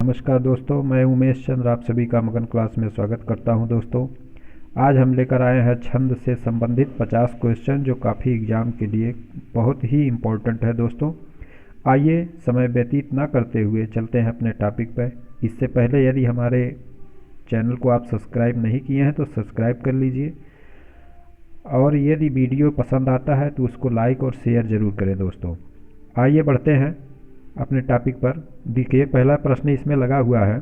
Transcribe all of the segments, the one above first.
नमस्कार दोस्तों, मैं उमेश चंद्र आप सभी का मगन क्लास में स्वागत करता हूं। दोस्तों, आज हम लेकर आए हैं छंद से संबंधित 50 क्वेश्चन जो काफ़ी एग्ज़ाम के लिए बहुत ही इम्पोर्टेंट है। दोस्तों, आइए समय व्यतीत ना करते हुए चलते हैं अपने टॉपिक पर। इससे पहले यदि हमारे चैनल को आप सब्सक्राइब नहीं किए हैं तो सब्सक्राइब कर लीजिए, और यदि वीडियो पसंद आता है तो उसको लाइक और शेयर ज़रूर करें। दोस्तों, आइए बढ़ते हैं अपने टॉपिक पर। देखिए, पहला प्रश्न इसमें लगा हुआ है,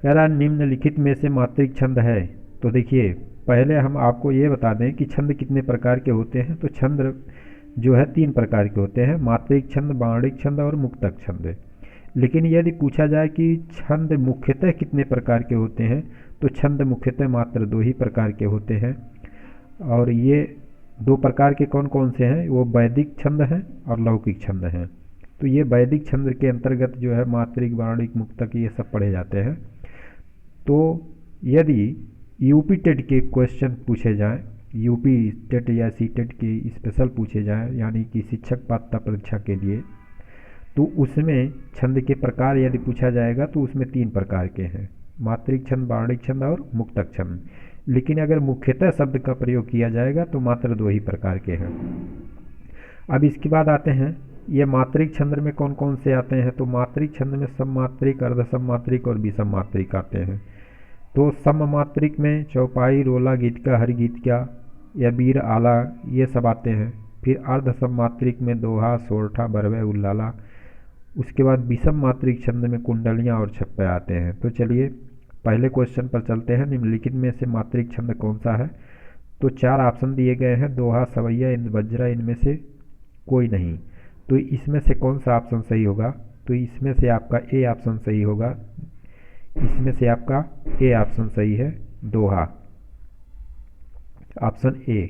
कह रहा निम्नलिखित में से मात्रिक छंद है। तो देखिए, पहले हम आपको ये बता दें कि छंद कितने प्रकार के होते हैं। तो छंद जो है 3 प्रकार के होते हैं, मात्रिक छंद, बाणिक छंद और मुक्तक छंद। लेकिन यदि पूछा जाए कि छंद मुख्यतः कितने प्रकार के होते हैं, तो छंद मुख्यतः मात्र 2 ही प्रकार के होते हैं। और ये 2 प्रकार के कौन कौन से हैं? वो वैदिक छंद हैं और लौकिक छंद हैं। तो ये वैदिक छंद के अंतर्गत जो है मात्रिक, बाणिक, मुक्तक ये सब पढ़े जाते हैं। तो यदि यूपी टेट के क्वेश्चन पूछे जाएं, यूपी टेट या सी टेट के स्पेशल पूछे जाएं, यानी कि शिक्षक पात्रता परीक्षा के लिए, तो उसमें छंद के प्रकार यदि पूछा जाएगा तो उसमें 3 प्रकार के हैं, मात्रिक छंद, बाणिक छंद और मुक्तक छंद। लेकिन अगर मुख्यतः शब्द का प्रयोग किया जाएगा तो मात्र 2 ही प्रकार के हैं। अब इसके बाद आते हैं, ये मात्रिक छंद में कौन कौन से आते हैं। तो मात्रिक छंद में सममात्रिक, अर्धसममात्रिक और विषममात्रिक आते हैं। तो सममात्रिक में चौपाई, रोला, गीतिका, हरिगीतिका या वीर आला ये सब आते हैं। फिर अर्धसममात्रिक में दोहा, सोरठा, बरवे, उल्लाला। उसके बाद विषम मात्रिक छंद में कुंडलियाँ और छप्पे आते हैं। तो चलिए पहले क्वेश्चन पर चलते हैं। निम्नलिखित में से मात्रिक छंद कौन सा है? तो 4 ऑप्शन दिए गए हैं, दोहा, सवैया, बज्रा, इनमें से कोई नहीं। तो इसमें से कौन सा ऑप्शन सही होगा? तो इसमें से आपका ए ऑप्शन सही होगा। इसमें से आपका ए ऑप्शन सही है, दोहा, ऑप्शन ए।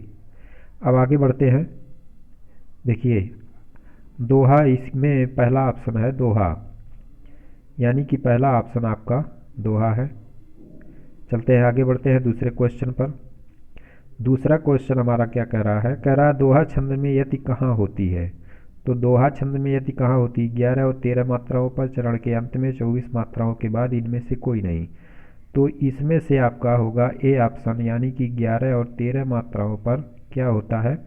अब आगे बढ़ते हैं। देखिए, दोहा, इसमें पहला ऑप्शन है दोहा, यानी कि पहला ऑप्शन आपका दोहा है। चलते हैं आगे बढ़ते हैं दूसरे क्वेश्चन पर। दूसरा क्वेश्चन हमारा क्या कह रहा है? कह रहा है दोहा छंद में यति कहाँ होती है। तो दोहा छंद में यति कहाँ होती है? 11 और 13 मात्राओं पर, चरण के अंत में 24 मात्राओं के बाद, इनमें से कोई नहीं। तो इसमें से आपका होगा ए ऑप्शन, यानी कि 11 और 13 मात्राओं पर क्या होता है?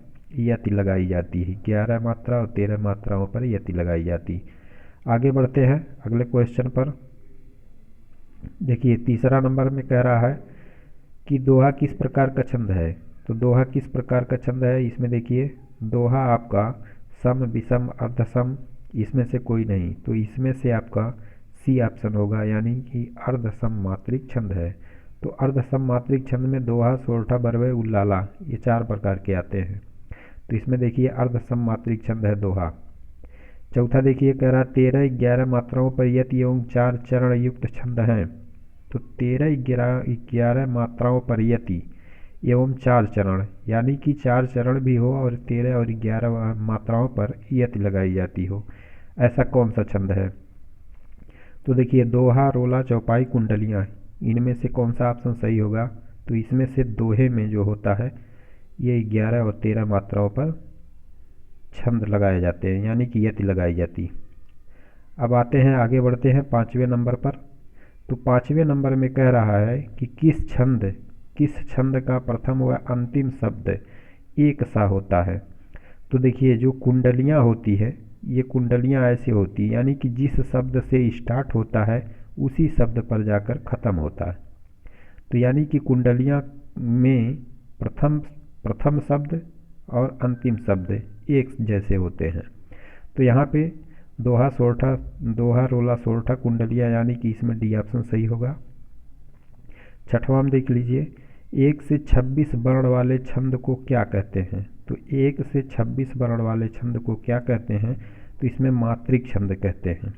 यति लगाई जाती है। 11 मात्रा और 13 मात्राओं पर यति लगाई जाती। आगे बढ़ते हैं अगले क्वेश्चन पर। देखिए, तीसरा नंबर में कह रहा है कि दोहा किस प्रकार का छंद है। तो दोहा किस प्रकार का छंद है? इसमें देखिए, दोहा आपका सम, विषम, अर्धसम, इसमें से कोई नहीं। तो इसमें से आपका सी ऑप्शन होगा, यानी कि अर्धसम मात्रिक छंद है। तो अर्धसम मात्रिक छंद में दोहा, सोरठा, बरवे, उल्लाला ये 4 प्रकार के आते हैं। तो इसमें देखिए अर्धसम मात्रिक छंद है दोहा। चौथा देखिए, कह रहा 13, 11 मात्राओं पर यति एवं 4 चरण युक्त छंद हैं। तो 13, 11 मात्राओं पर यति एवं 4 चरण, यानी कि 4 चरण भी हो और 13 और 11 मात्राओं पर यति लगाई जाती हो, ऐसा कौन सा छंद है? तो देखिए, दोहा, रोला, चौपाई, कुंडलियाँ, इनमें से कौन सा ऑप्शन सही होगा? तो इसमें से दोहे में जो होता है ये 11 और 13 मात्राओं पर छंद लगाए जाते हैं, यानी कि यति लगाई जाती। अब आते हैं, आगे बढ़ते हैं 5वें नंबर पर। तो 5वें नंबर में कह रहा है कि किस छंद का प्रथम व अंतिम शब्द एक सा होता है। तो देखिए, जो कुंडलियाँ होती है, ये कुंडलियाँ ऐसे होती है, यानी कि जिस शब्द से स्टार्ट होता है उसी शब्द पर जाकर ख़त्म होता है। तो यानी कि कुंडलियाँ में प्रथम शब्द और अंतिम शब्द एक जैसे होते हैं। तो यहाँ पे दोहा, सोरठा, दोहा, रोला, सोरठा, कुंडलियाँ, यानी कि इसमें डी ऑप्शन सही होगा। 6वां में देख लीजिए, 1 से 26 वर्ण वाले छंद को क्या कहते हैं। तो 1 से 26 वर्ण वाले छंद को क्या कहते हैं? तो इसमें मात्रिक छंद कहते हैं,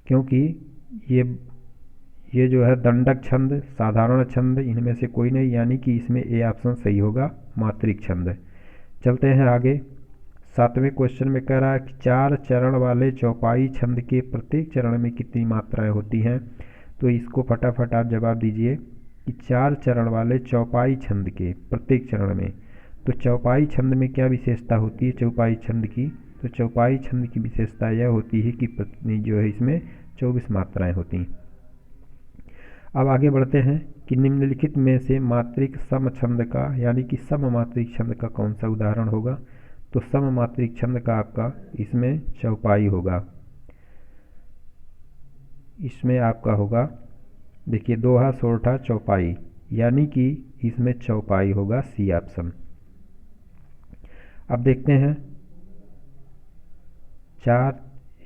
क्योंकि ये जो है दंडक छंद, साधारण छंद, इनमें से कोई नहीं, यानी कि इसमें ए ऑप्शन सही होगा, मात्रिक छंद। चलते हैं आगे। 7वें क्वेश्चन में कह रहा है कि 4 चरण वाले चौपाई छंद के प्रत्येक चरण में कितनी मात्राएं होती हैं। तो इसको फटाफट आप जवाब दीजिए कि 4 चरण वाले चौपाई छंद के प्रत्येक चरण में, तो चौपाई छंद में क्या विशेषता होती है चौपाई छंद की? तो चौपाई छंद की विशेषता यह होती है कि जो है इसमें 24 मात्राएं होती हैं। अब आगे बढ़ते हैं कि निम्नलिखित में से मात्रिक सम छंद का यानी कि सममात्रिक छंद का कौन सा उदाहरण होगा। तो सममात्रिक छंद का आपका इसमें चौपाई होगा। इसमें आपका होगा, देखिए, दोहा, सोरठा, चौपाई, यानी कि इसमें चौपाई होगा, सी ऑप्शन। अब देखते हैं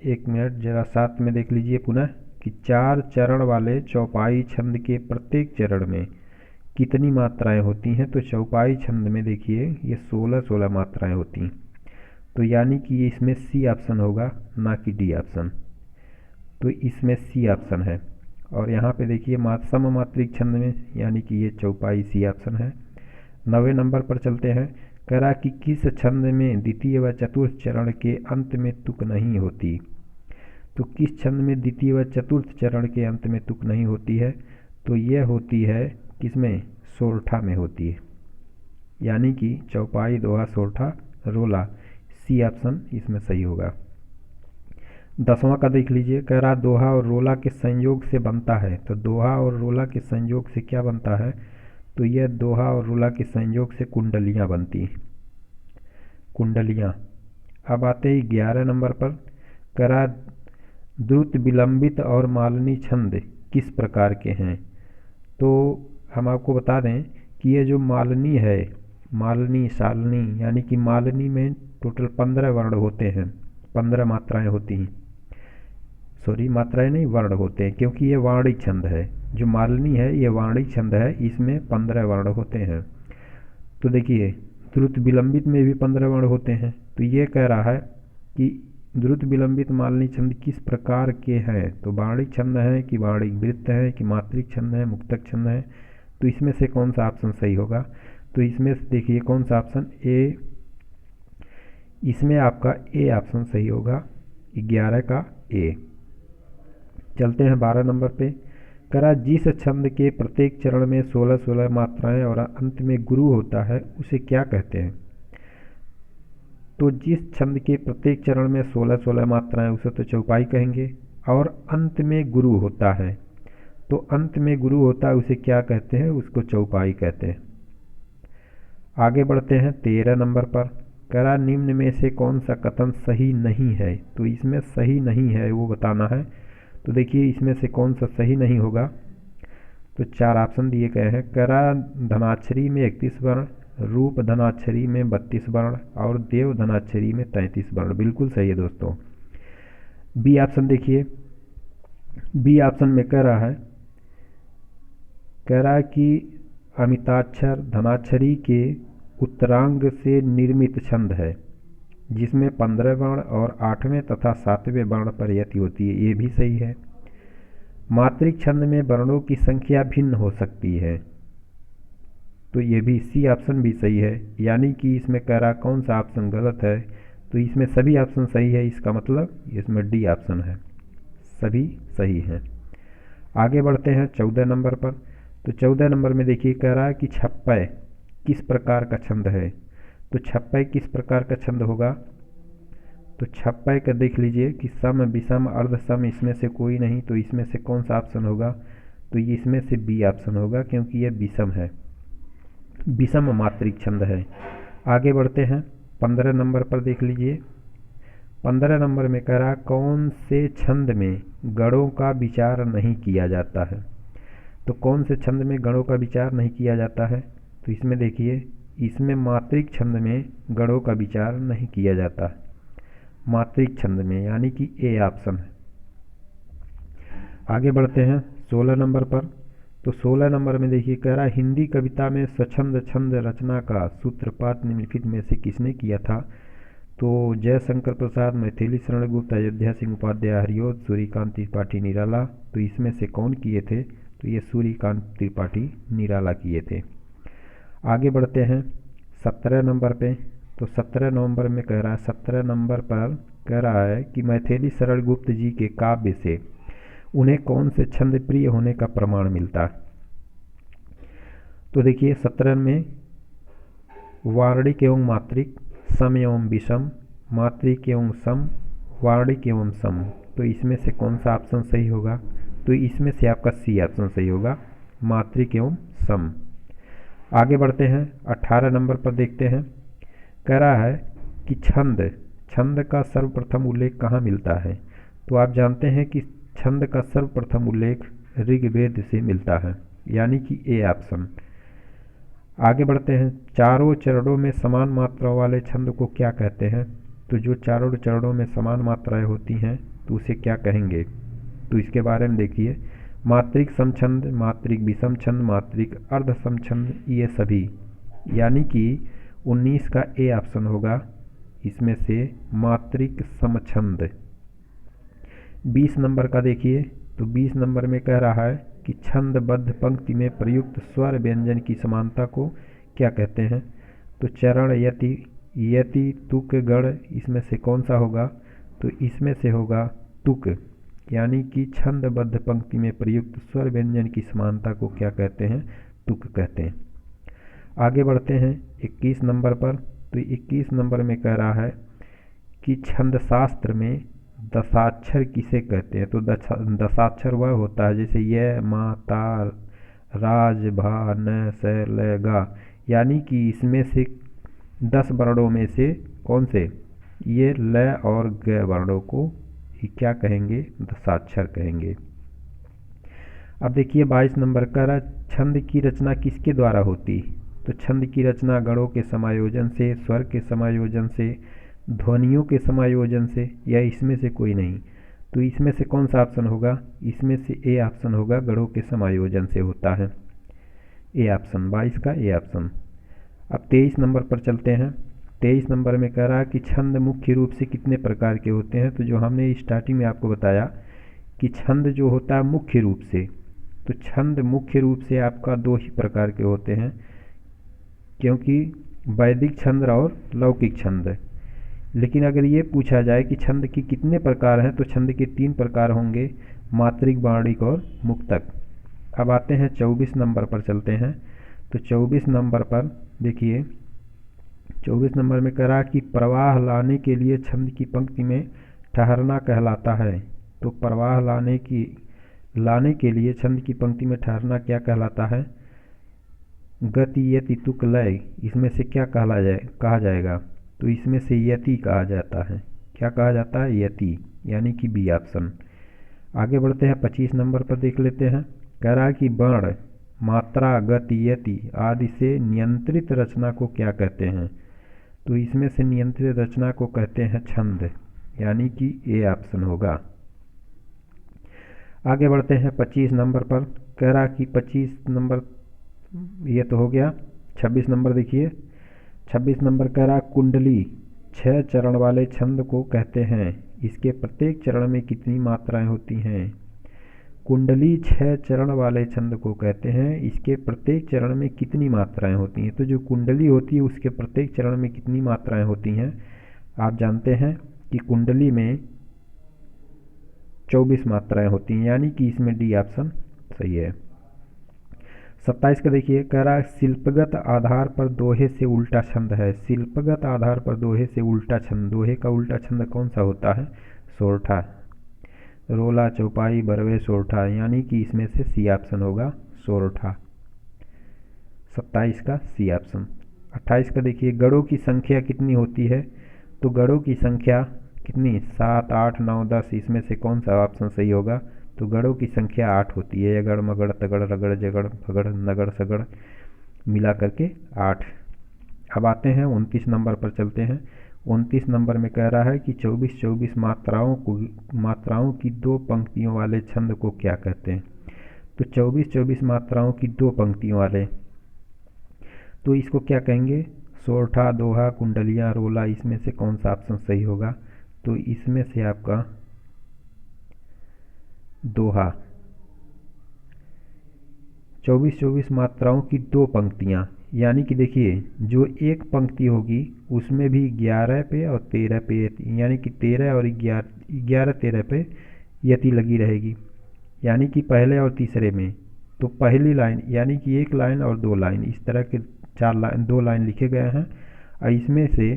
एक मिनट जरा साथ में देख लीजिए पुनः कि 4 चरण वाले चौपाई छंद के प्रत्येक चरण में कितनी मात्राएं होती हैं। तो चौपाई छंद में देखिए ये 16 मात्राएं होती हैं। तो यानी कि इसमें सी ऑप्शन होगा, ना कि डी ऑप्शन। तो इसमें सी ऑप्शन है। और यहाँ पे देखिए सममात्रिक छंद में यानी कि ये चौपाई सी ऑप्शन है। 9वें नंबर पर चलते हैं। कह रहा कि किस छंद में द्वितीय व चतुर्थ चरण के अंत में तुक नहीं होती। तो किस छंद में द्वितीय व चतुर्थ चरण के अंत में तुक नहीं होती है। तो यह होती है किसमें, सोरठा में होती है। यानी कि चौपाई, दोहा, सोरठा, रोला, सी ऑप्शन इसमें सही होगा। 10वां का देख लीजिए। कह रहा दोहा और रोला के संयोग से बनता है। तो दोहा और रोला के संयोग से क्या बनता है। तो यह दोहा और रोला के संयोग से कुंडलियाँ बनती हैं, कुंडलियाँ। अब आते ही 11 नंबर पर। कह रहा द्रुत, विलंबित और मालनी छंद किस प्रकार के हैं। तो हम आपको बता दें कि ये जो मालनी है, मालनी, शालनी, यानी कि मालनी में टोटल 15 वर्ण होते हैं, 15 मात्राएं होती हैं। सॉरी, मात्राएं नहीं, वर्ण होते हैं, क्योंकि ये वाणिक छंद है। जो मालनी है ये वाणिक छंद है, इसमें 15 वर्ण होते हैं। तो देखिए द्रुत विलंबित में भी 15 वर्ण होते हैं। तो ये कह रहा है कि द्रुत विलंबित मालनी छंद किस प्रकार के हैं। तो वाणिक छंद है कि वाणिक वृत्त है कि मात्रिक छंद है, मुक्तक छंद है। तो इसमें से कौन सा ऑप्शन सही होगा। तो इसमें से देखिए कौन सा ऑप्शन, ए, इसमें आपका ए ऑप्शन सही होगा, 11 का ए। चलते हैं 12 नंबर पे। करा जिस छंद के प्रत्येक चरण में 16 मात्राएं और अंत में गुरु होता है उसे क्या कहते हैं। तो जिस छंद के प्रत्येक चरण में 16 मात्राएं उसे तो चौपाई कहेंगे, और अंत में गुरु होता है, तो अंत में गुरु होता है उसे क्या कहते हैं, उसको चौपाई कहते हैं। आगे बढ़ते हैं 13 नंबर पर। करा निम्न में से कौन सा कथन सही नहीं है। तो इसमें सही नहीं है वो बताना है। तो देखिए इसमें से कौन सा सही नहीं होगा। तो 4 ऑप्शन दिए गए हैं। करा धनाक्षरी में 31 वर्ण, रूप धनाक्षरी में 32 वर्ण और देव धनाक्षरी में 33 वर्ण। बिल्कुल सही है दोस्तों। बी ऑप्शन देखिए, बी ऑप्शन में कह रहा है कि अमिताक्षर धनाक्षरी के उत्तरांग से निर्मित छंद है जिसमें 15 वर्ण और 8वें तथा 7वें वर्ण पर यति होती है। ये भी सही है। मात्रिक छंद में वर्णों की संख्या भिन्न हो सकती है। तो ये भी सी ऑप्शन भी सही है। यानी कि इसमें कह रहा कौन सा ऑप्शन गलत है। तो इसमें सभी ऑप्शन सही है, इसका मतलब इसमें डी ऑप्शन है, सभी सही हैं। आगे बढ़ते हैं 14 नंबर पर। तो 14 नंबर में देखिए कह रहा है कि छप्पय किस प्रकार का छंद है। तो छप्पय किस प्रकार का छंद होगा। तो छप्पय का देख लीजिए कि सम, विषम, अर्धसम, इसमें से कोई नहीं। तो इसमें से कौन सा ऑप्शन होगा। तो इसमें से बी ऑप्शन होगा, क्योंकि यह विषम है, विषम मात्रिक छंद है। आगे बढ़ते हैं 15 नंबर पर देख लीजिए। 15 नंबर में कह रहा कौन से छंद में गणों का विचार नहीं किया जाता है। तो कौन से छंद में गणों का विचार नहीं किया जाता है। तो इसमें देखिए इसमें मात्रिक छंद में गणों का विचार नहीं किया जाता, मात्रिक छंद में, यानी कि ए ऑप्शन है। आगे बढ़ते हैं 16 नंबर पर। तो 16 नंबर में देखिए कह रहा हिंदी कविता में स्वच्छंद छंद रचना का सूत्रपात निम्नलिखित में से किसने किया था। तो जयशंकर प्रसाद, मैथिली शरण गुप्त, अयोध्या सिंह उपाध्याय, हरिओत, सूर्यकांत त्रिपाठी, निराला। तो इसमें से कौन किए थे। तो ये सूर्यकांत त्रिपाठी निराला किए थे। आगे बढ़ते हैं 17 नंबर पे। तो 17 नंबर में कह रहा है, 17 नंबर पर कह रहा है कि मैथिली शरण गुप्त जी के काव्य से उन्हें कौन से छंद प्रिय होने का प्रमाण मिलता है। तो देखिए 17 में वार्णिक एवं मात्रिक, सम एवं विषम, मात्रिक एवं सम, वार्णिक एवं सम। तो इसमें से कौन सा ऑप्शन सही होगा? तो इसमें से आपका सी ऑप्शन सही होगा, मात्रिक एवं सम। आगे बढ़ते हैं, 18 नंबर पर देखते हैं। कह रहा है कि छंद, छंद का सर्वप्रथम उल्लेख कहाँ मिलता है? तो आप जानते हैं कि छंद का सर्वप्रथम उल्लेख ऋग्वेद से मिलता है, यानी कि ए ऑप्शन। आगे बढ़ते हैं, चारों चरणों में समान मात्राओं वाले छंद को क्या कहते हैं? तो जो चारों चरणों में समान मात्राएं होती हैं तो उसे क्या कहेंगे? तो इसके बारे में देखिए, मात्रिक समछंद, मात्रिक विषम छंद, मात्रिक अर्ध समछंद, ये सभी, यानी कि 19 का ए ऑप्शन होगा इसमें से, मात्रिक समछंद। 20 नंबर का देखिए, तो 20 नंबर में कह रहा है कि छंदबद्ध पंक्ति में प्रयुक्त स्वर व्यंजन की समानता को क्या कहते हैं? तो चरण, यति, यति, तुक, गण, इसमें से कौन सा होगा? तो इसमें से होगा तुक, यानी कि छंदबद्ध पंक्ति में प्रयुक्त स्वर व्यंजन की समानता को क्या कहते हैं? तुक कहते हैं। आगे बढ़ते हैं 21 नंबर पर। तो 21 नंबर में कह रहा है कि छंद शास्त्र में दशाक्षर किसे कहते हैं? तो दशाक्षर वह होता है जैसे य, मा, ता, राज, भा, न, स, ल, गा, यानी कि इसमें से 10 वर्णों में से कौन से? ये ल और ग वर्णों को क्या कहेंगे? दशाक्षर कहेंगे। अब देखिए 22 नंबर का, छंद की रचना किसके द्वारा होती? तो छंद की रचना गणों के समायोजन से, स्वर के समायोजन से, ध्वनियों के समायोजन से, या इसमें से कोई नहीं? तो इसमें से कौन सा ऑप्शन होगा? इसमें से ए ऑप्शन होगा, गणों के समायोजन से होता है, ए ऑप्शन, 22 का ए ऑप्शन। अब 23 नंबर पर चलते हैं। 23 नंबर में कह रहा है कि छंद मुख्य रूप से कितने प्रकार के होते हैं? तो जो हमने स्टार्टिंग में आपको बताया कि छंद जो होता है मुख्य रूप से, तो छंद मुख्य रूप से आपका 2 ही प्रकार के होते हैं, क्योंकि वैदिक छंद और लौकिक छंद। लेकिन अगर ये पूछा जाए कि छंद के कितने प्रकार हैं, तो छंद के 3 प्रकार होंगे, मात्रिक, वार्णिक और मुक्तक। अब आते हैं 24 नंबर पर चलते हैं। तो 24 नंबर पर देखिए, 24 नंबर में कह रहा कि प्रवाह लाने के लिए छंद की पंक्ति में ठहरना कहलाता है। तो प्रवाह लाने के लिए छंद की पंक्ति में ठहरना क्या कहलाता है? गति, यति, तुक, लय, इसमें से क्या कहा जाएगा? तो इसमें से यति कहा जाता है। क्या कहा जाता है? यति, यानी कि बी ऑप्शन। आगे बढ़ते हैं 25 नंबर पर देख लेते हैं। कह रहा है कि वर्ण, मात्रा, गति, यति आदि से नियंत्रित रचना को क्या कहते हैं? तो इसमें से नियंत्रित रचना को कहते हैं छंद, यानी कि ए ऑप्शन होगा। आगे बढ़ते हैं 25 नंबर पर। कह रहा कि 25 नंबर ये तो हो गया। 26 नंबर देखिए, 26 नंबर कह रहा कुंडली 6 चरण वाले छंद को कहते हैं, इसके प्रत्येक चरण में कितनी मात्राएं होती हैं? कुंडली 6 चरण वाले छंद को कहते हैं, इसके प्रत्येक चरण में कितनी मात्राएं होती हैं? तो जो कुंडली होती है उसके प्रत्येक चरण में कितनी मात्राएं होती हैं? आप जानते हैं कि कुंडली में 24 मात्राएं होती हैं, यानी कि इसमें डी ऑप्शन सही है। 27 का देखिए, कह रहा है शिल्पगत आधार पर दोहे से उल्टा छंद है। शिल्पगत आधार पर दोहे से उल्टा छंद, दोहे का उल्टा छंद कौन सा होता है? सोरठा, रोला, चौपाई, बरवे, सोरठा, यानी कि इसमें से सी ऑप्शन होगा, सोरठा। 27 का सी ऑप्शन। 28 का देखिए, गणों की संख्या कितनी होती है? तो गणों की संख्या कितनी? 7, 8, 9, 10, इसमें से कौन सा ऑप्शन सही होगा? तो गणों की संख्या 8 होती है, यगड़, मगड़, तगड़, रगड़, जगड़, भगड़, नगड़, सगड़ मिला करके 8। अब आते हैं 29 नंबर पर चलते हैं। 29 नंबर में कह रहा है कि 24 मात्राओं की 2 पंक्तियों वाले छंद को क्या कहते हैं? तो 24 मात्राओं की 2 पंक्तियों वाले, तो इसको क्या कहेंगे? सोरठा, दोहा, कुंडलियाँ, रोला, इसमें से कौन सा ऑप्शन सही होगा? तो इसमें से आपका दोहा। 24 मात्राओं की 2 पंक्तियाँ, यानी कि देखिए जो एक पंक्ति होगी उसमें भी 11 पे और 13 पे, यानी कि 13 और 11-13 पे यति लगी रहेगी, यानी कि पहले और तीसरे में। तो पहली लाइन यानी कि 1 लाइन और 2 लाइन, इस तरह के 2 लाइन लिखे गए हैं। और इसमें से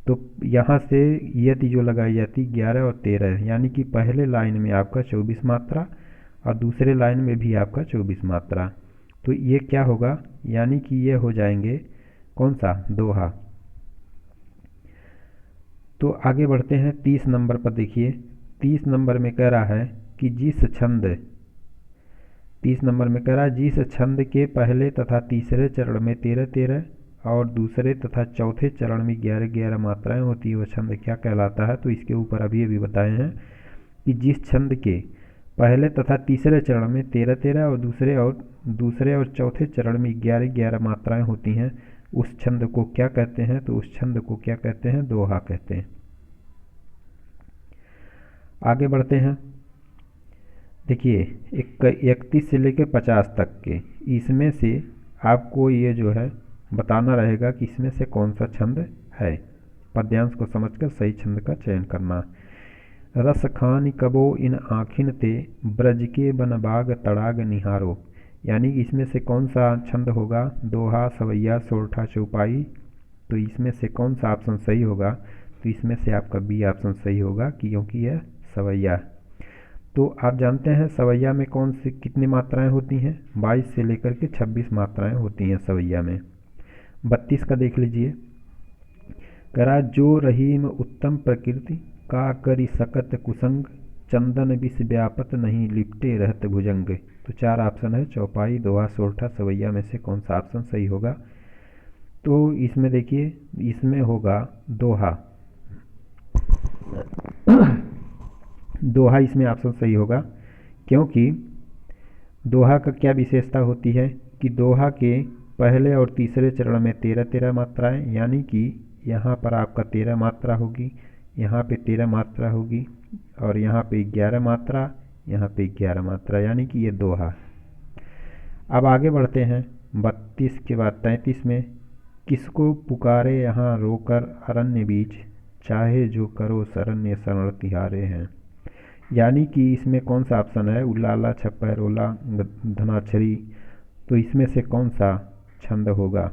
तो यहाँ से यति जो लगाई जाती 11 और 13, यानी कि पहले लाइन में आपका 24 मात्रा और दूसरे लाइन में भी आपका 24 मात्रा। तो ये क्या होगा, यानी कि ये हो जाएंगे कौन सा, दोहा। तो आगे बढ़ते हैं 30 नंबर पर। देखिए 30 नंबर में कह रहा है कि जिस छंद 30 नंबर में कह रहा है जिस छंद के पहले तथा तीसरे चरण में 13-13 और दूसरे तथा चौथे चरण में 11-11 मात्राएं होती है वह छंद क्या कहलाता है। तो इसके ऊपर अभी बताए हैं कि जिस छंद के पहले तथा तीसरे चरण में 13-13 और दूसरे और चौथे चरण में 11-11 मात्राएं होती हैं उस छंद को क्या कहते हैं। तो उस छंद को क्या कहते हैं, दोहा कहते हैं। आगे बढ़ते हैं। देखिए 31 से लेकर 50 तक के, इसमें से आपको ये जो है बताना रहेगा कि इसमें से कौन सा छंद है। पद्यांश को समझकर सही छंद का चयन करना। रस खान कबो इन आँखिन ते, ब्रज के बन बाग तड़ाग निहारो, यानी कि इसमें से कौन सा छंद होगा, दोहा, सवैया, सोरठा, चौपाई। तो इसमें से कौन सा ऑप्शन सही होगा, तो इसमें से आपका बी ऑप्शन सही होगा क्योंकि यह सवैया। तो आप जानते हैं सवैया में कौन सी कितनी मात्राएं होती हैं, 22 से लेकर के 26 मात्राएं होती हैं सवैया में। 32 का देख लीजिए, करा जो रहीम उत्तम प्रकृति, का करी सकत कुसंग, चंदन विष व्यापत नहीं लिपटे रहत भुजंग। तो 4 ऑप्शन है, चौपाई, दोहा, सोरठा, सवैया में से कौन सा ऑप्शन सही होगा। तो इसमें देखिए इसमें होगा दोहा। दोहा इसमें ऑप्शन सही होगा क्योंकि दोहा का क्या विशेषता होती है कि दोहा के पहले और तीसरे चरण में 13-13 मात्राएं, यानी कि यहाँ पर आपका 13 मात्रा होगी, यहाँ पे 13 मात्रा होगी और यहाँ पे 11 मात्रा, यहाँ पे 11 मात्रा, यानी कि ये दोहा। अब आगे बढ़ते हैं 32 के बाद 33 में, किसको पुकारे यहाँ रोकर अरण्य बीच, चाहे जो करो शरण्य शरण तिहारे हैं। यानी कि इसमें कौन सा ऑप्शन है, उलाला, छप्पैरोला, धनाक्षरी। तो इसमें से कौन सा छंद होगा,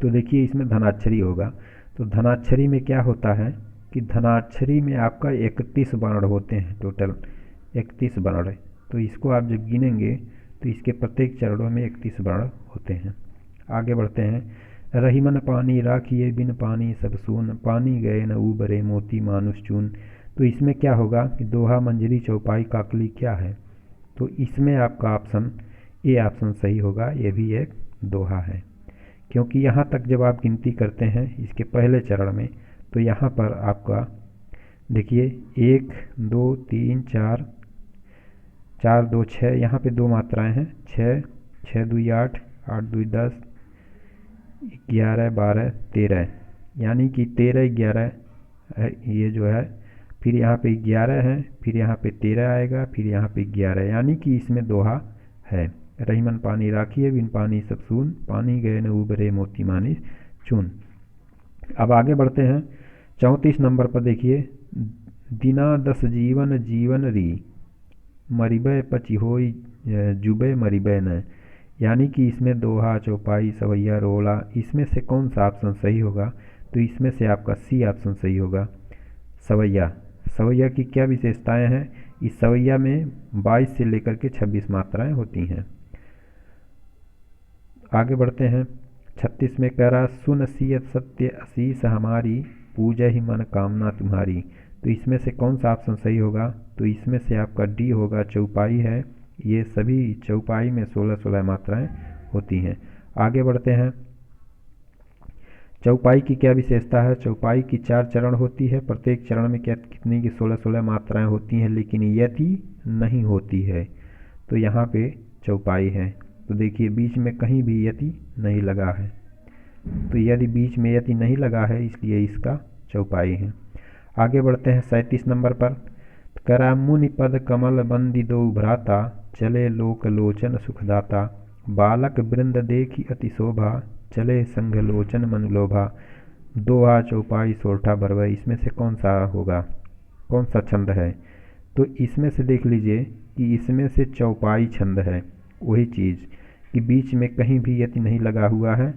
तो देखिए इसमें धनाक्षरी होगा। तो धनाक्षरी में क्या होता है कि धनाक्षरी में आपका 31 वर्ण होते हैं, टोटल 31 वर्ण। तो इसको आप जब गिनेंगे तो इसके प्रत्येक चरणों में 31 वर्ण होते हैं। आगे बढ़ते हैं। रहीमन पानी राखिए बिन पानी सब सून, पानी गए न उबरे मोती मानुष चून। तो इसमें क्या होगा कि दोहा, मंजरी, चौपाई, काकली क्या है। तो इसमें आपका ऑप्शन ए ऑप्शन सही होगा, ये भी एक दोहा है क्योंकि यहाँ तक जब आप गिनती करते हैं इसके पहले चरण में तो यहाँ पर आपका देखिए 1 2 3 4 4 2 6, यहाँ पे 2 मात्राएं हैं, 6 6 2 8 8 2 10 11 12 13, यानी कि 13 11 ये जो है, फिर यहाँ पे 11 है, फिर यहाँ पे 13 आएगा, फिर यहाँ पे 11, यानी कि इसमें दोहा है। रहीमन पानी राखिए बिन पानी सब सून, पानी गए न उबरे मोती मानिस चून। अब आगे बढ़ते हैं 34 नंबर पर। देखिए दिना 10 जीवन जीवन री, मरिबे पची होई जुबे मरिबे न। यानी कि इसमें दोहा, चौपाई, सवैया, रोला, इसमें से कौन सा ऑप्शन सही होगा। तो इसमें से आपका सी ऑप्शन सही होगा, सवैया। सवैया की क्या विशेषताएं हैं, इस सवैया में 22 से लेकर के 26 मात्राएं होती हैं। आगे बढ़ते हैं 36 में कह रहा, सुन सियत सत्य असीस हमारी, पूजा ही मन कामना तुम्हारी। तो इसमें से कौन सा ऑप्शन सही होगा। तो इसमें से आपका डी होगा, चौपाई है। ये सभी चौपाई में 16-16 मात्राएं होती हैं। आगे बढ़ते हैं। चौपाई की क्या विशेषता है, चौपाई की 4 चरण होती है, प्रत्येक चरण में क्या कितनी की 16-16 मात्राएं होती हैं, लेकिन यति नहीं होती है। तो यहाँ पे चौपाई है। तो देखिए बीच में कहीं भी यति नहीं लगा है, तो यदि बीच में यति नहीं लगा है इसलिए इसका चौपाई है। आगे बढ़ते हैं 37 नंबर पर। करा मुनि पद कमल बंदी दो भ्राता, चले लोक लोचन सुखदाता, बालक वृंद देखी अति शोभा, चले संघ लोचन मन लोभा। दोहा, चौपाई, सोरठा, बरवई, इसमें से कौन सा होगा, कौन सा छंद है। तो इसमें से देख लीजिए कि इसमें से चौपाई छंद है। वही चीज़ कि बीच में कहीं भी यति नहीं लगा हुआ है।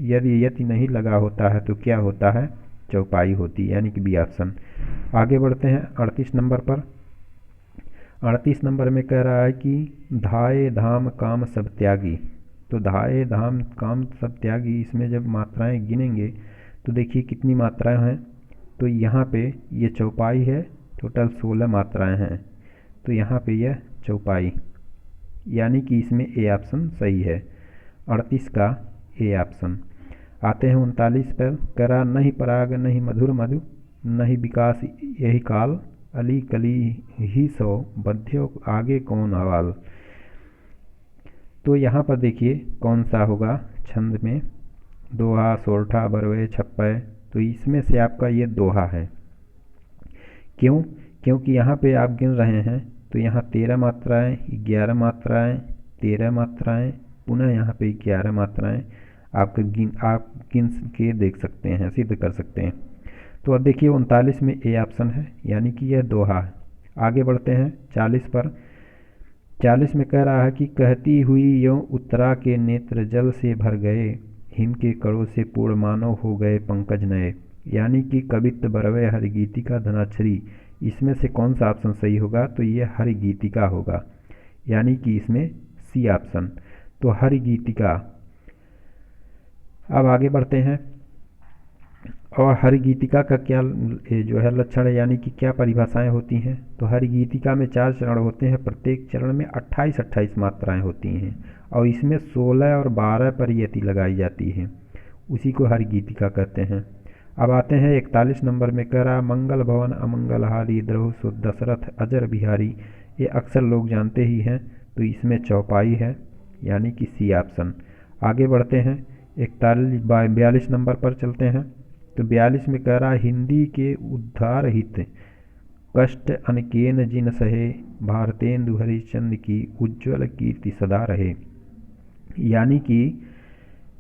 यदि यति नहीं लगा होता है तो क्या होता है, चौपाई होती है, यानी कि बी ऑप्शन। आगे बढ़ते हैं 38 नंबर पर। 38 नंबर में कह रहा है कि धाये धाम काम सब त्यागी। तो धाये धाम काम सब त्यागी, इसमें जब मात्राएं गिनेंगे तो देखिए कितनी मात्राएं हैं। तो यहाँ पे ये चौपाई है, टोटल 16 मात्राएं हैं। तो यहाँ पे यह चौपाई, यानी कि इसमें ए ऑप्शन सही है, 38 का ए ऑप्शन। आते हैं 39 पर। कह रहा नहीं पराग नहीं मधुर मधु नहीं विकास यही काल अली कली ही सो बध्यो आगे कौन हवाल। तो यहाँ पर देखिए कौन सा होगा छंद में, दोहा, सोरठा, बरवे, छप्पय। तो इसमें से आपका ये दोहा है। क्यों? क्योंकि यहाँ पे आप गिन रहे हैं तो यहाँ 13 मात्राएं, 11 मात्राएं, 13 मात्राएं, पुनः यहाँ पे 11 मात्राएं आप गिन के देख सकते हैं, सिद्ध कर सकते हैं। तो अब देखिए 39 में ए ऑप्शन है, यानी कि यह दोहा है। आगे बढ़ते हैं 40 पर। 40 में कह रहा है कि कहती हुई यों उत्तरा के नेत्र जल से भर गए, हिम के कड़ों से पूर्ण मानव हो गए पंकज नए। यानी कि कवित्त बरवे हरिगीतिका धनाक्षरी, इसमें से कौन सा ऑप्शन सही होगा? तो ये हरिगीतिका होगा, यानी कि इसमें सी ऑप्शन। तो हरिगीतिका। अब आगे बढ़ते हैं, और हरिगीतिका का क्या जो है लक्षण है, यानी कि क्या परिभाषाएं होती हैं? तो हरिगीतिका में 4 चरण होते हैं, प्रत्येक चरण में 28-28 मात्राएं होती हैं, और इसमें 16 और 12 पर यति लगाई जाती है, उसी को हरिगीतिका कहते हैं। अब आते हैं 41 नंबर में। कह रहा मंगल भवन अमंगल हारी द्रहु सो दशरथ अजर बिहारी। ये अक्सर लोग जानते ही हैं, तो इसमें चौपाई है, यानी कि सी ऑप्शन। आगे बढ़ते हैं 42 नंबर पर चलते हैं। तो 42 में कह रहा हिंदी के उद्धार हित कष्ट अनकेन जिन सहे, भारतेंदु हरिश्चंद्र की उज्ज्वल कीर्ति सदा रहे। यानी कि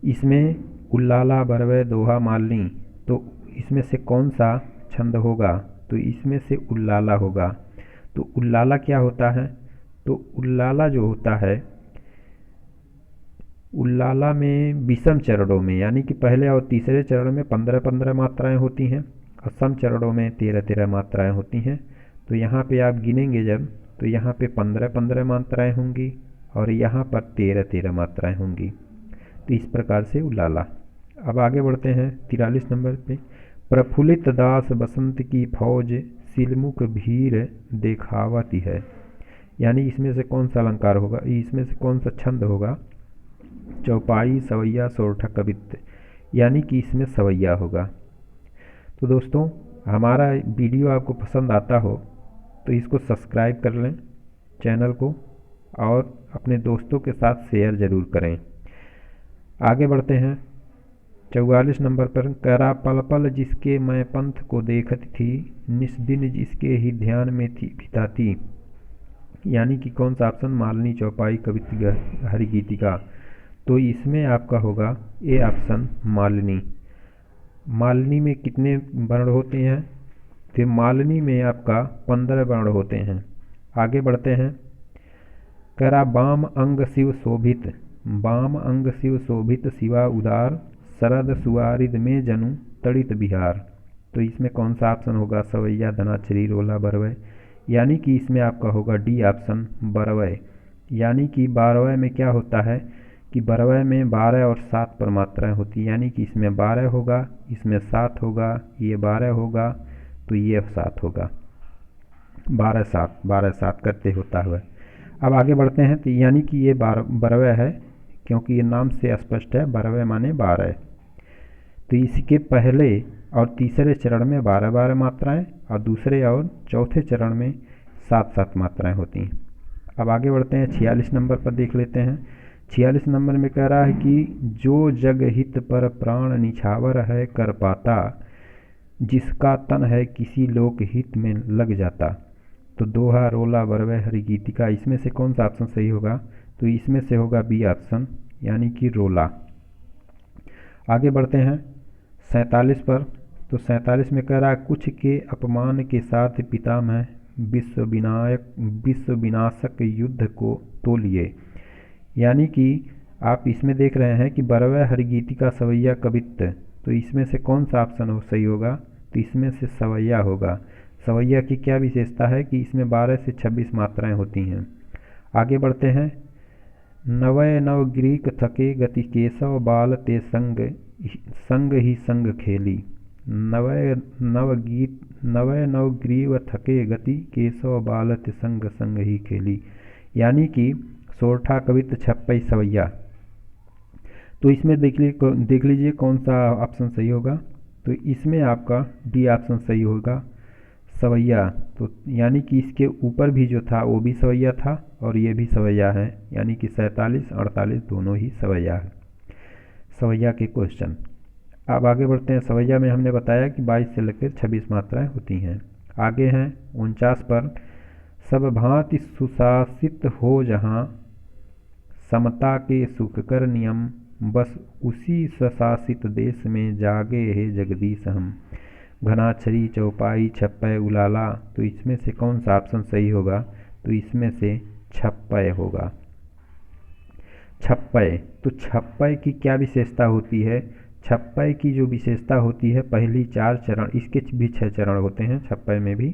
इसमें उल्लाला बरवे दोहा मालनी, तो इसमें से कौन सा छंद होगा? तो इसमें से उल्लाला होगा। तो उल्लाला क्या होता है? तो उल्लाला जो होता है, उल्लाला में विषम चरणों में, यानी कि पहले और तीसरे चरण में 15-15 मात्राएं होती हैं, और सम चरणों में 13-13 मात्राएं होती हैं। तो यहाँ पे आप गिनेंगे जब, तो यहाँ पे 15-15 मात्राएं होंगी, और यहाँ पर 13-13 मात्राएं होंगी। तो इस प्रकार से उल्लाला। अब आगे बढ़ते हैं 43 नंबर पे। प्रफुल्लित दास बसंत की फौज सिलमुख भीर देखावती है। यानी इसमें से कौन सा अलंकार होगा? इसमें से कौन सा छंद होगा? चौपाई, सवैया, सोरठा, कवित्त, यानी कि इसमें सवैया होगा। तो दोस्तों, हमारा वीडियो आपको पसंद आता हो तो इसको सब्सक्राइब कर लें चैनल को, और अपने दोस्तों के साथ शेयर ज़रूर करें। आगे बढ़ते हैं 44 नंबर पर। कह रहा पल पल जिसके मैं पंथ को देखती थी, निस दिन जिसके ही ध्यान में थी बिताती। यानी कि कौन सा ऑप्शन? मालनी, चौपाई, कवित्त, हरिगीतिका। तो इसमें आपका होगा ए ऑप्शन, मालनी। मालनी में कितने वर्ण होते हैं? तो मालनी में आपका 15 वर्ण होते हैं। आगे बढ़ते हैं। कह रहा वाम अंग शिव शोभित, वाम अंग शिव शोभित शिवा उदार, शरद सुआरिद में जनु तड़ित बिहार। तो इसमें कौन सा ऑप्शन होगा? सवैया, धनाक्षरी, रोला, बरवय। यानी कि इसमें आपका होगा डी ऑप्शन, बरवय। यानी कि 12वें में क्या होता है कि 12वें में 12 और 7 पर मात्राएं होती, यानी कि इसमें 12 होगा, इसमें 7 होगा, ये 12 होगा, तो ये 7 होगा। 12-7 करते होता हुआ। अब आगे बढ़ते हैं। तो यानी कि ये 12वें है, क्योंकि ये नाम से स्पष्ट है, 12वें माने 12। तो इसके पहले और तीसरे चरण में 12-12 मात्राएं, और दूसरे और चौथे चरण में 7-7 मात्राएं होती हैं। अब आगे बढ़ते हैं 46 नंबर पर देख लेते हैं। 46 नंबर में कह रहा है कि जो जग हित पर प्राण निछावर है कर पाता, जिसका तन है किसी लोक हित में लग जाता। तो दोहा, रोला, बरवे, हरिगीतिका, इसमें से कौन सा ऑप्शन सही होगा? तो इसमें से होगा बी ऑप्शन, यानी कि रोला। आगे बढ़ते हैं 47 पर। तो 47 में कह रहा है कुछ के अपमान के साथ पितामह विश्व विनाशक युद्ध को तोलिए। यानी कि आप इसमें देख रहे हैं कि बरवे, हरिगीतिका, सवैया, कवित्त, तो इसमें से कौन सा ऑप्शन हो सही होगा? तो इसमें से सवैया होगा। सवैया की क्या विशेषता है कि इसमें 12 से 26 मात्राएं होती हैं। आगे बढ़ते हैं। नवय नव ग्रीक थके गति केशव बाल ते संग ही संग खेली। नवय नव ग्रीव थके गति केशव बाल ते संग संग ही खेली, यानी कि सोरठा कवित छप्पई सवैया। तो इसमें देख लीजिए कौन सा ऑप्शन सही होगा। तो इसमें आपका डी ऑप्शन सही होगा, सवैया। तो यानी कि इसके ऊपर भी जो था वो भी सवैया था और ये भी सवैया है, यानी कि 47 48 दोनों ही सवैया है। सवैया के क्वेश्चन अब आगे बढ़ते हैं। सवैया में हमने बताया कि 22 से लेकर 26 मात्राएं होती हैं। आगे हैं 49 पर। सब भांति सुशासित हो जहाँ, समता के सुखकर नियम, बस उसी स्वशासित देश में जागे है जगदीश हम। घनाक्षरी चौपाई छप्पय उलाला। तो इसमें से कौन सा ऑप्शन सही होगा? तो इसमें से छप्पय होगा। छप्पय, तो छप्पय की क्या विशेषता होती है? छप्पय की जो विशेषता होती है, पहली 4 चरण, इसके भी 6 चरण होते हैं छप्पय में भी।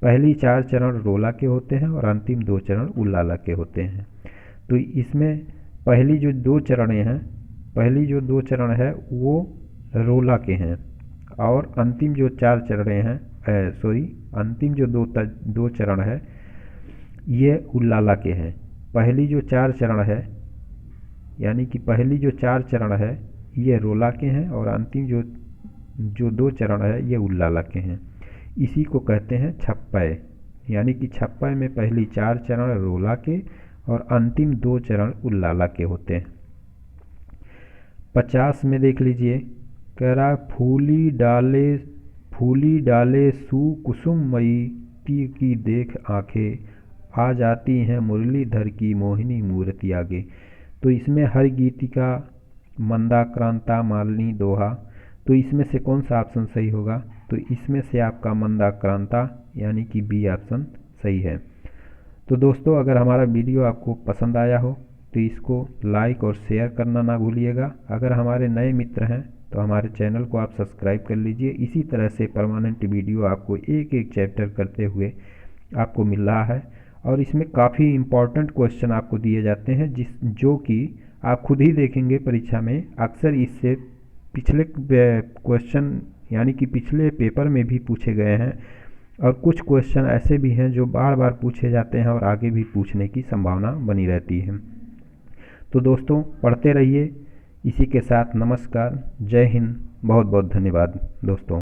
पहली 4 चरण रोला के होते हैं और अंतिम 2 चरण उल्लाला के होते हैं। तो इसमें पहली जो 2 चरणें हैं, पहली जो 2 चरण है वो रोला के हैं और अंतिम जो 4 चरणें हैं, अंतिम जो दो चरण है ये उल्लाला के हैं। पहली जो 4 चरण है, यानी कि पहली जो 4 चरण है ये रोला के हैं और अंतिम जो 2 चरण है ये उल्लाला के हैं। इसी को कहते हैं छप्पय, यानी कि छप्पय में पहली 4 चरण रोला के और अंतिम 2 चरण उल्लाला के होते हैं। 50 में देख लीजिए, कह रहा फूली डाले सुकुसुममयी ती की देख आंखें, आ जाती हैं मुरलीधर की मोहिनी मूर्ति आगे। तो इसमें हर गीतिका मंदाक्रांता मालिनी दोहा। तो इसमें से कौन सा ऑप्शन सही होगा? तो इसमें से आपका मंदाक्रांता यानी कि बी ऑप्शन सही है। तो दोस्तों, अगर हमारा वीडियो आपको पसंद आया हो तो इसको लाइक और शेयर करना ना भूलिएगा। अगर हमारे नए मित्र हैं तो हमारे चैनल को आप सब्सक्राइब कर लीजिए। इसी तरह से परमानेंट वीडियो आपको एक एक चैप्टर करते हुए आपको मिल रहा है और इसमें काफ़ी इम्पॉर्टेंट क्वेश्चन आपको दिए जाते हैं जो कि आप खुद ही देखेंगे परीक्षा में। अक्सर इससे पिछले क्वेश्चन यानी कि पिछले पेपर में भी पूछे गए हैं और कुछ क्वेश्चन ऐसे भी हैं जो बार बार पूछे जाते हैं और आगे भी पूछने की संभावना बनी रहती है। तो दोस्तों, पढ़ते रहिए। इसी के साथ नमस्कार, जय हिंद, बहुत बहुत धन्यवाद दोस्तों।